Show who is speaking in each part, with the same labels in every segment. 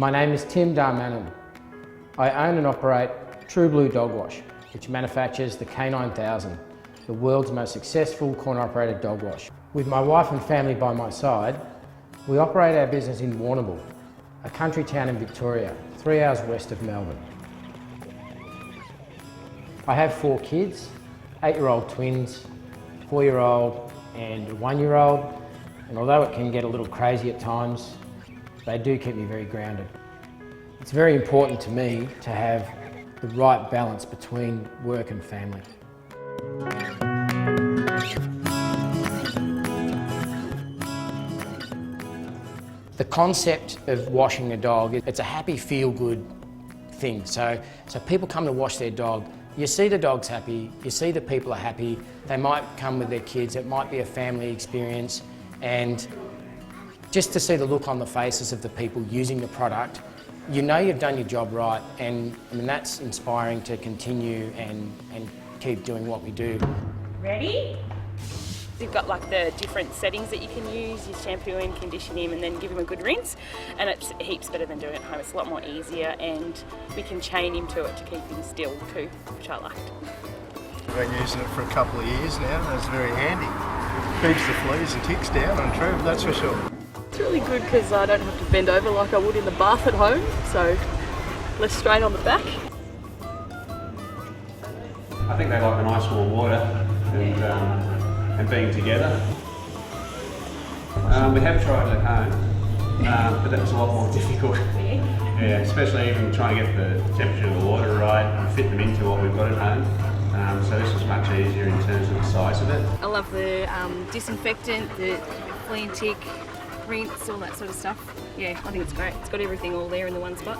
Speaker 1: My name is Tim Darmanin. I own and operate Tru Blu Dogwash, which manufactures the K9000, the world's most successful corner-operated dog wash. With my wife and family by my side, we operate our business in Warrnambool, a country town in Victoria, 3 hours west of Melbourne. I have 4 kids, 8-year-old twins, 4-year-old and a 1-year-old, and although it can get a little crazy at times, they do keep me very grounded. It's very important to me to have the right balance between work and family. The concept of washing a dog, it's a happy, feel-good thing. So people come to wash their dog, you see the dog's happy, you see the people are happy, they might come with their kids, it might be a family experience, and just to see the look on the faces of the people using the product, you know you've done your job right, and I mean, that's inspiring to continue and keep doing what we do.
Speaker 2: Ready? You've got like the different settings that you can use. You shampoo him, condition him, and then give him a good rinse. And it's heaps better than doing it at home. It's a lot more easier, and we can chain him to it to keep him still too, which I liked.
Speaker 3: I've been using it for a couple of years now, and it's very handy. Keeps the fleas and ticks down on Tru, that's for sure.
Speaker 4: It's really good because I don't have to bend over like I would in the bath at home, so less strain on the back.
Speaker 5: I think they like the nice warm water and being together. We have tried it at home, but that was a lot more difficult. Yeah, especially even trying to get the temperature of the water right and fit them into what we've got at home. So this was much easier in terms of the size of it.
Speaker 6: I love the disinfectant, the flea and tick, rinse, all that sort of stuff. Yeah, I think it's great. It's got everything all there in the one spot.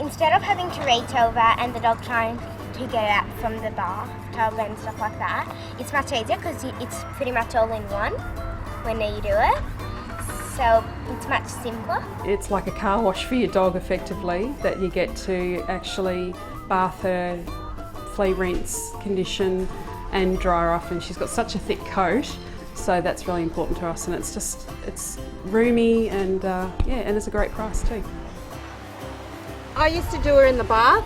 Speaker 7: Instead of having to reach over and the dog trying to get it out from the bathtub and stuff like that, it's much easier because it's pretty much all in one when you do it. So it's much simpler.
Speaker 4: It's like a car wash for your dog effectively, that you get to actually bath her, flea rinse, condition and dry her off, and she's got such a thick coat, so that's really important to us, and it's roomy and and it's a great price too.
Speaker 8: I used to do her in the bath,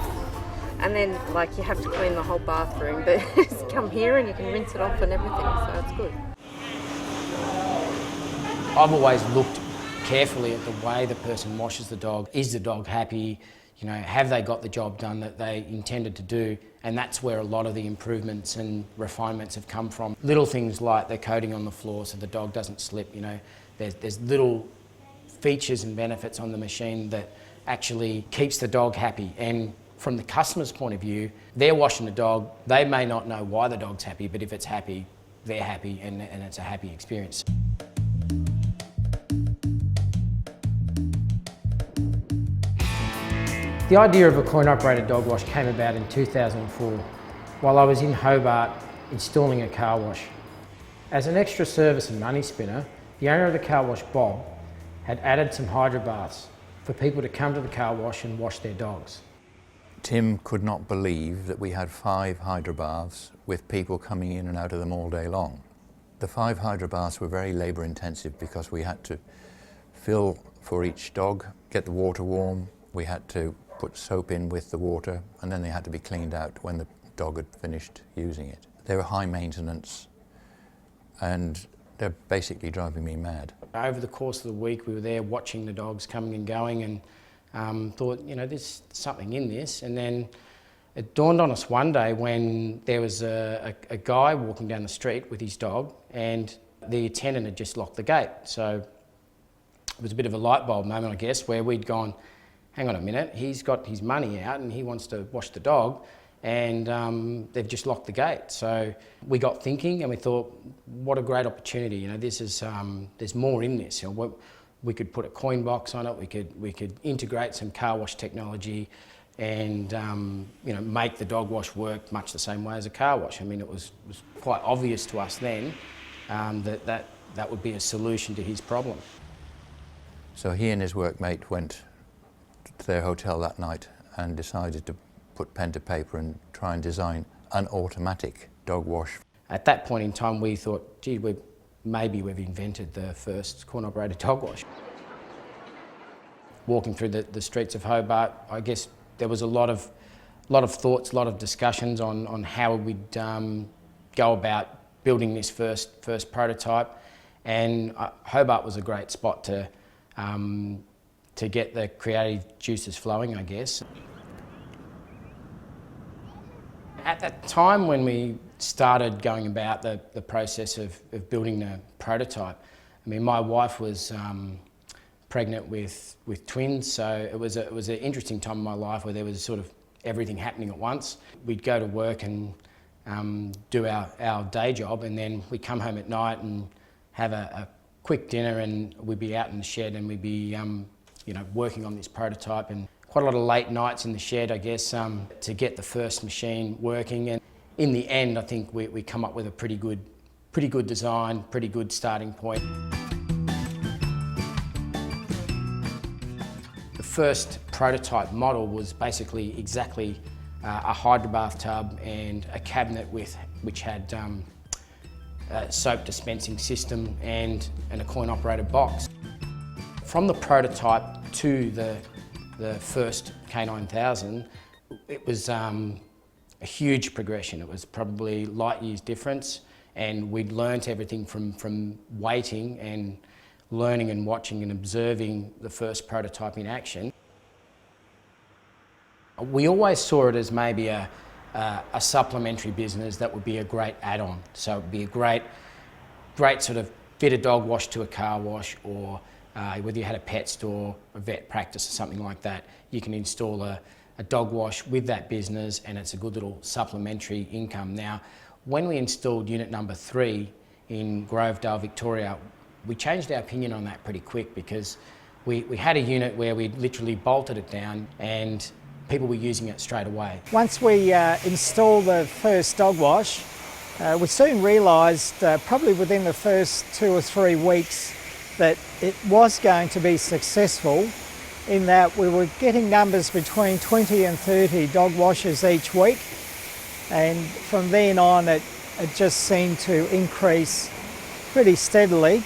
Speaker 8: and then like you have to clean the whole bathroom, but just come here and you can rinse it off and everything, so it's good.
Speaker 1: I've always looked carefully at the way the person washes the dog. Is the dog happy? You know, have they got the job done that they intended to do? And that's where a lot of the improvements and refinements have come from. Little things like the coating on the floor so the dog doesn't slip, you know. There's little features and benefits on the machine that actually keeps the dog happy. And from the customer's point of view, they're washing the dog. They may not know why the dog's happy, but if it's happy, they're happy, and it's a happy experience. The idea of a coin-operated dog wash came about in 2004 while I was in Hobart installing a car wash. As an extra service and money spinner, the owner of the car wash, Bob, had added some hydro baths for people to come to the car wash and wash their dogs.
Speaker 9: Tim could not believe that we had 5 hydro baths with people coming in and out of them all day long. The 5 hydro baths were very labour intensive because we had to fill for each dog, get the water warm, we had to put soap in with the water, and then they had to be cleaned out when the dog had finished using it. They were high maintenance and they're basically driving me mad.
Speaker 1: Over the course of the week we were there watching the dogs coming and going, and thought, you know, there's something in this. And then it dawned on us one day when there was a guy walking down the street with his dog, and the attendant had just locked the gate. So it was a bit of a light bulb moment, I guess, where we'd gone, hang on a minute, he's got his money out and he wants to wash the dog, and they've just locked the gate. So we got thinking and we thought, what a great opportunity. You know, this is, there's more in this. You know, we could put a coin box on it, we could integrate some car wash technology, and you know, make the dog wash work much the same way as a car wash. I mean, it was quite obvious to us then that would be a solution to his problem.
Speaker 9: So he and his workmate went to their hotel that night and decided to put pen to paper and try and design an automatic dog wash.
Speaker 1: At that point in time, we thought, gee, maybe we've invented the first coin-operated dog wash. Walking through the streets of Hobart, I guess there was a lot of thoughts, a lot of discussions on how we'd go about building this first prototype, and Hobart was a great spot to get the creative juices flowing, I guess. At that time when we started going about the process of building the prototype, I mean, my wife was pregnant with twins, so it was an interesting time in my life where there was sort of everything happening at once. We'd go to work and do our day job, and then we'd come home at night and have a quick dinner, and we'd be out in the shed and we'd be you know, working on this prototype, and quite a lot of late nights in the shed, I guess, to get the first machine working. And in the end, I think we come up with a pretty good design, pretty good starting point. The first prototype model was basically exactly a hydrobath tub and a cabinet which had a soap dispensing system and a coin-operated box. From the prototype to the first K9000, it was a huge progression. It was probably light years difference, and we'd learnt everything from waiting and learning and watching and observing the first prototype in action. We always saw it as maybe a supplementary business that would be a great add-on. So it would be a great sort of fit a dog wash to a car wash, or whether you had a pet store, a vet practice or something like that, you can install a dog wash with that business, and it's a good little supplementary income. Now, when we installed unit number 3 in Grovedale, Victoria, we changed our opinion on that pretty quick, because we had a unit where we literally bolted it down and people were using it straight away.
Speaker 10: Once we installed the first dog wash, we soon realised, probably within the first 2 or 3 weeks, that it was going to be successful, in that we were getting numbers between 20 and 30 dog washes each week, and from then on it just seemed to increase pretty steadily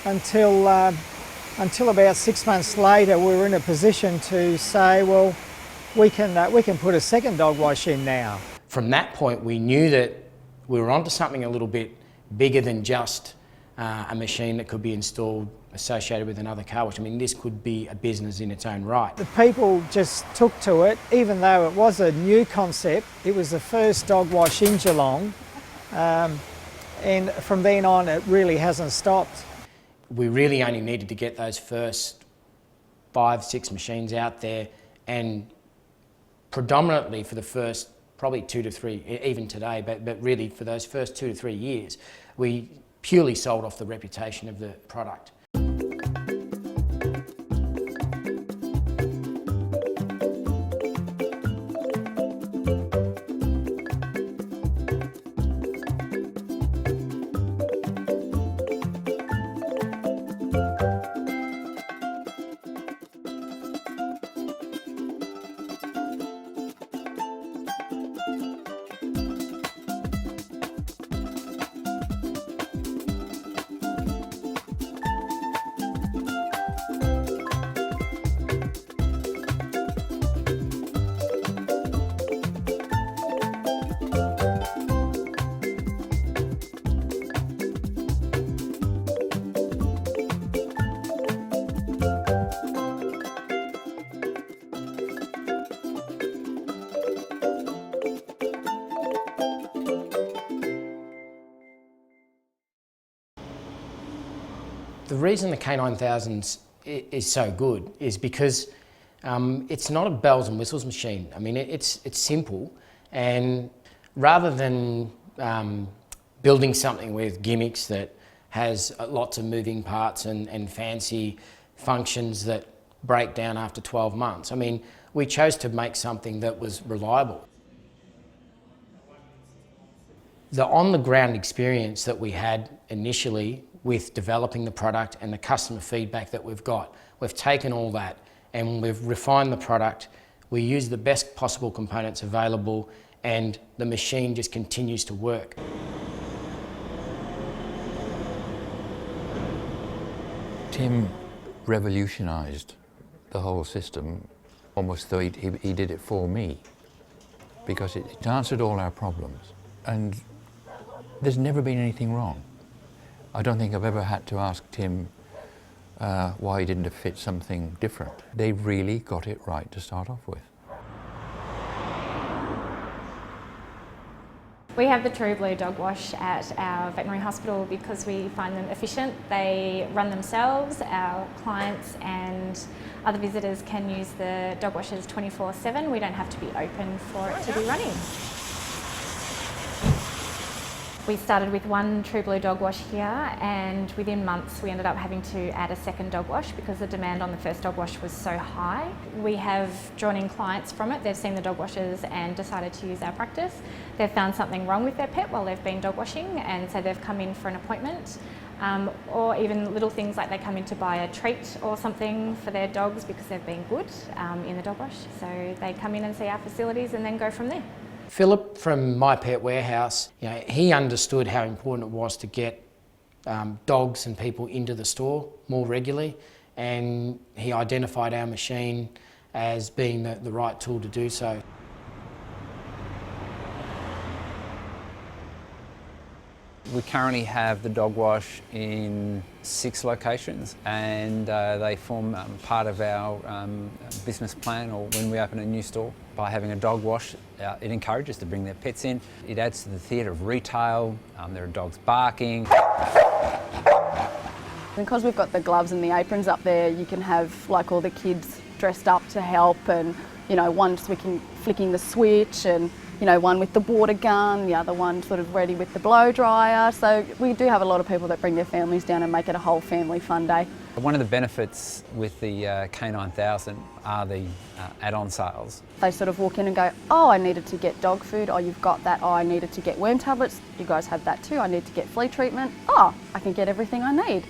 Speaker 10: until about 6 months later we were in a position to say, well, we can put a second dog wash in now.
Speaker 1: From that point, we knew that we were onto something a little bit bigger than just a machine that could be installed associated with another car wash. I mean, this could be a business in its own right.
Speaker 10: The people just took to it, even though it was a new concept. It was the first dog wash in Geelong, and from then on it really hasn't stopped.
Speaker 1: We really only needed to get those first 5, 6 machines out there, and predominantly for the first probably 2 to 3, even today, but really for those first 2 to 3 years, we purely sold off the reputation of the product. The reason the K9000 is so good is because it's not a bells and whistles machine. I mean, it's simple, and rather than building something with gimmicks that has lots of moving parts and fancy functions that break down after 12 months. I mean, we chose to make something that was reliable. The on-the-ground experience that we had initially with developing the product and the customer feedback that we've got, we've taken all that and we've refined the product. We use the best possible components available and the machine just continues to work.
Speaker 9: Tim revolutionised the whole system, almost though he did it for me, because it answered all our problems. And there's never been anything wrong. I don't think I've ever had to ask Tim why he didn't have fit something different. They really got it right to start off with.
Speaker 11: We have the Tru Blu Dogwash at our veterinary hospital because we find them efficient. They run themselves. Our clients and other visitors can use the dog washers 24/7. We don't have to be open for it to be running. We started with one Tru Blu Dogwash here, and within months we ended up having to add a second dogwash because the demand on the first dogwash was so high. We have drawn in clients from it. They've seen the dogwashers and decided to use our practice. They've found something wrong with their pet while they've been dog washing, and so they've come in for an appointment. Or even little things like they come in to buy a treat or something for their dogs because they've been good in the dog wash. So they come in and see our facilities and then go from there.
Speaker 1: Philip from My Pet Warehouse, he understood how important it was to get dogs and people into the store more regularly, and he identified our machine as being the right tool to do so.
Speaker 12: We currently have the dog wash in 6 locations, and they form part of our business plan or when we open a new store. By having a dog wash, it encourages to bring their pets in. It adds to the theatre of retail. There are dogs barking.
Speaker 13: Because we've got the gloves and the aprons up there, you can have like all the kids dressed up to help, and one flicking the switch, and one with the water gun, the other one sort of ready with the blow dryer. So we do have a lot of people that bring their families down and make it a whole family fun day.
Speaker 12: One of the benefits with the K9000 are the add-on sales.
Speaker 13: They sort of walk in and go, oh, I needed to get dog food, oh, you've got that, oh, I needed to get worm tablets, you guys have that too, I need to get flea treatment, oh, I can get everything I need.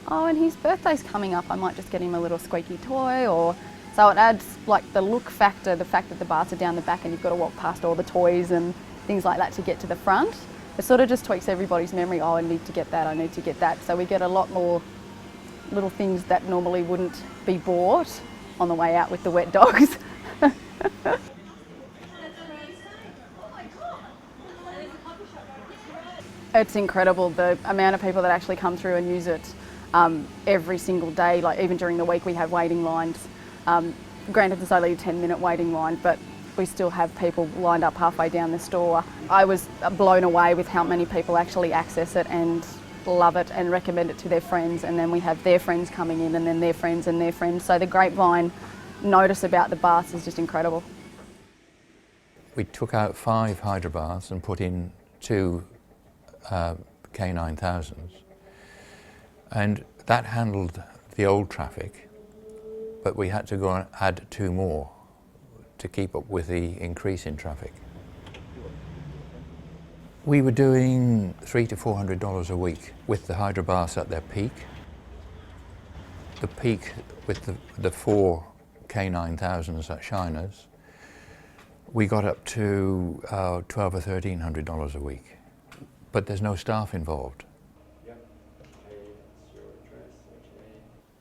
Speaker 13: Oh, and his birthday's coming up, I might just get him a little squeaky toy, or... So it adds like the look factor, the fact that the baths are down the back and you've got to walk past all the toys and things like that to get to the front. It sort of just tweaks everybody's memory, oh, I need to get that, I need to get that. So we get a lot more little things that normally wouldn't be bought on the way out with the wet dogs. It's incredible the amount of people that actually come through and use it every single day. Like even during the week we have waiting lines. Granted it's only a 10-minute waiting line, but we still have people lined up halfway down the store. I was blown away with how many people actually access it and love it and recommend it to their friends, and then we have their friends coming in and then their friends and their friends. So the grapevine notice about the baths is just incredible.
Speaker 9: We took out 5 hydro baths and put in 2 K9000s, and that handled the old traffic, but we had to go and add 2 more to keep up with the increase in traffic. We were doing $300 to $400 a week with the hydro baths at their peak. The peak with the 4 K9000s at Shiners, we got up to $1,200 or $1,300 a week, but there's no staff involved.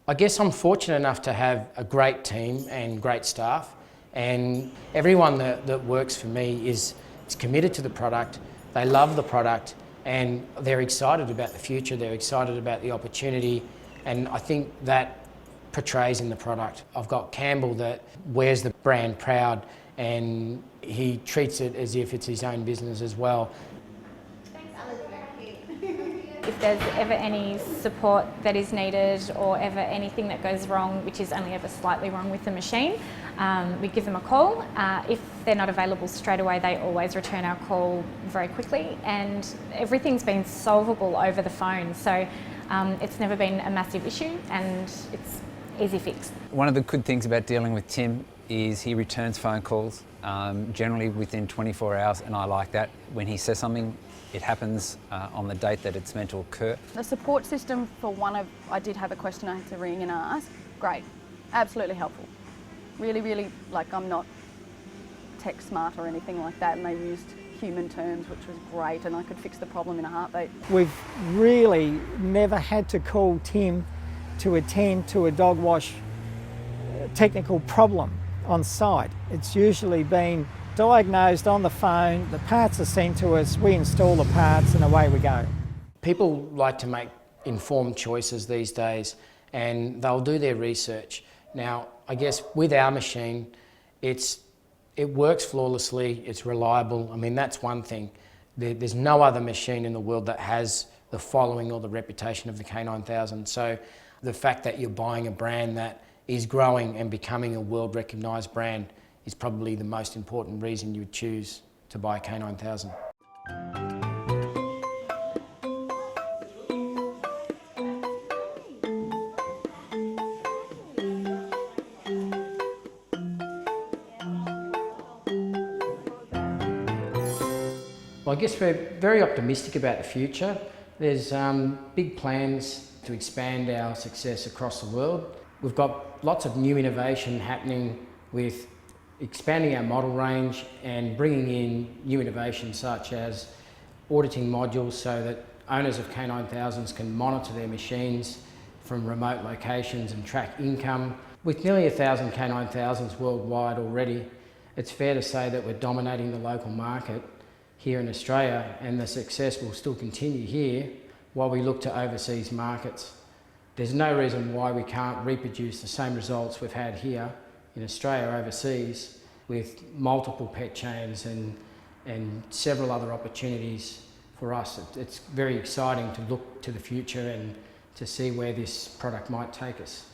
Speaker 1: I guess I'm fortunate enough to have a great team and great staff, and everyone that works for me is committed to the product. They love the product and they're excited about the future, they're excited about the opportunity, and I think that portrays in the product. I've got Campbell that wears the brand proud and he treats it as if it's his own business as well.
Speaker 11: If there's ever any support that is needed or ever anything that goes wrong, which is only ever slightly wrong with the machine, we give them a call. If they're not available straight away, they always return our call very quickly, and everything's been solvable over the phone. So it's never been a massive issue, and it's easy fix.
Speaker 12: One of the good things about dealing with Tim is he returns phone calls, generally within 24 hours, and I like that. When he says something, it happens on the date that it's meant to occur.
Speaker 13: The support system for I did have a question I had to ring and ask. Great, absolutely helpful. Really, like, I'm not tech smart or anything like that, and they used human terms, which was great, and I could fix the problem in a heartbeat.
Speaker 10: We've really never had to call Tim to attend to a dog wash technical problem on site. It's usually been diagnosed on the phone, the parts are sent to us, we install the parts and away we go.
Speaker 1: People like to make informed choices these days, and they'll do their research. Now, I guess with our machine, it works flawlessly, it's reliable. I mean, that's one thing. There's no other machine in the world that has the following or the reputation of the K9000. So the fact that you're buying a brand that is growing and becoming a world recognised brand is probably the most important reason you would choose to buy a K9000. Well, I guess we're very optimistic about the future. There's big plans to expand our success across the world. We've got lots of new innovation happening with expanding our model range and bringing in new innovations such as auditing modules so that owners of K9000s can monitor their machines from remote locations and track income. With nearly 1,000 K9000s worldwide already, it's fair to say that we're dominating the local market here in Australia, and the success will still continue here while we look to overseas markets. There's no reason why we can't reproduce the same results we've had here in Australia overseas with multiple pet chains and several other opportunities for us. It's very exciting to look to the future and to see where this product might take us.